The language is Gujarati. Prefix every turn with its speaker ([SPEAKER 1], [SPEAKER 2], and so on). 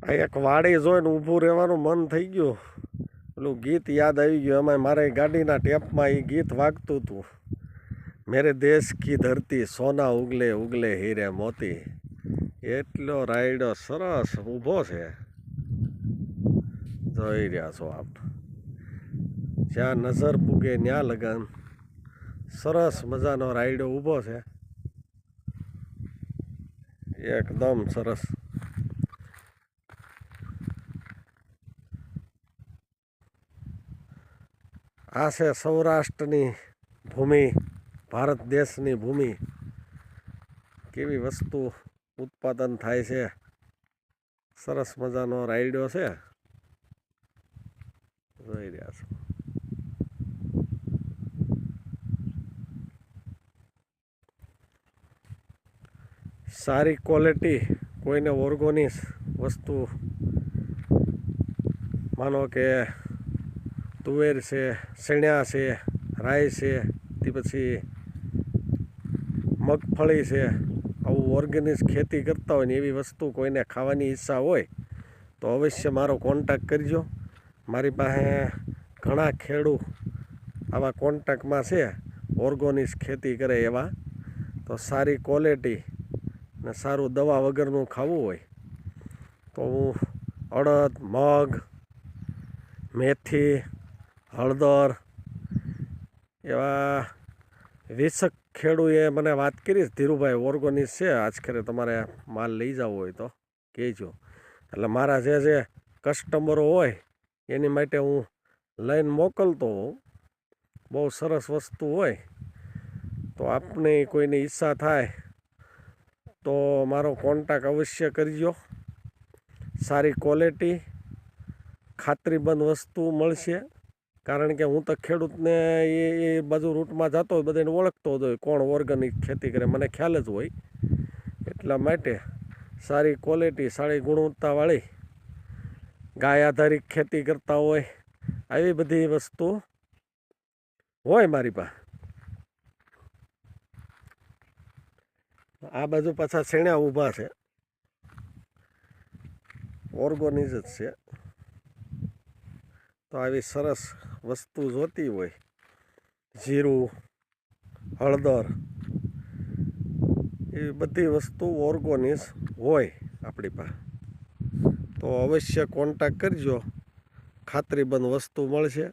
[SPEAKER 1] આ એક વાડી જોઈને ઊભું રહેવાનું મન થઈ ગયું. પેલું ગીત યાદ આવી ગયું. એમાં મારે ગાડીના ટેપમાં એ ગીત વાગતું હતું. મેરે દેશ કી ધરતી સોના ઉગલે ઉગલે હીરે મોતી. એટલો રાયડો સરસ ઊભો છે, જોઈ રહ્યા છો આપ. જ્યાં નજર પૂગે ત્યાં લગન સરસ મજાનો રાયડો ઊભો છે, એકદમ સરસ. આ છે સૌરાષ્ટ્રની ભૂમિ, ભારત દેશની ભૂમિ. કેવી વસ્તુ ઉત્પાદન થાય છે. સરસ મજાનો રાયડો છે, જોઈ રહ્યા છો. સારી ક્વોલિટી, કોઈને ઓર્ગોનિક વસ્તુ, માનો કે તુવેર છે, શેણ્યા છે, રાઈ છે, તે પછી મગફળી છે, આવું ઓર્ગેનિક ખેતી કરતા હોય ને એવી વસ્તુ કોઈને ખાવાની ઈચ્છા હોય તો અવશ્ય મારો કોન્ટેક કરજો. મારી પાસે ઘણા ખેડૂત આવા કોન્ટેકમાં છે, ઓર્ગોનિક ખેતી કરે એવા. તો સારી ક્વોલિટી ને સારું દવા વગરનું ખાવું હોય તો હું અડદ, મગ, મેથી, હળદર એવા 20 ખેડૂએ મને વાત કરી, ધીરુભાઈ ઓર્ગોનિક છે, આજખરે તમારે માલ લઈ જવો હોય તો કહેજો. એટલે મારા જે કસ્ટમરો હોય એની માટે હું લઈને મોકલતો હોઉં. બહુ સરસ વસ્તુ હોય તો આપને કોઈની ઈચ્છા થાય તો મારો કોન્ટેક અવશ્ય કરજો. સારી ક્વોલિટી, ખાતરીબંધ વસ્તુ મળશે. કારણ કે હું તો ખેડૂતને એ બાજુ રૂટમાં જતો હોય, બધાને ઓળખતો હોય કોણ ઓર્ગેનિક ખેતી કરે, મને ખ્યાલ જ હોય. એટલા માટે સારી ક્વોલિટી, સારી ગુણવત્તાવાળી ગાય આધારિત ખેતી કરતા હોય આવી બધી વસ્તુ હોય મારી પાસે. આ બાજુ પાછા શેણા ઊભા છે, ઓર્ગોનિક જ છે. તો આવી સરસ વસ્તુ જોતી હોય, જીરું, હળદર, એવી બધી વસ્તુ ઓર્ગોનિક હોય આપણી પાસે તો અવશ્ય કોન્ટેક કરજો. ખાતરીબંધ વસ્તુ મળશે.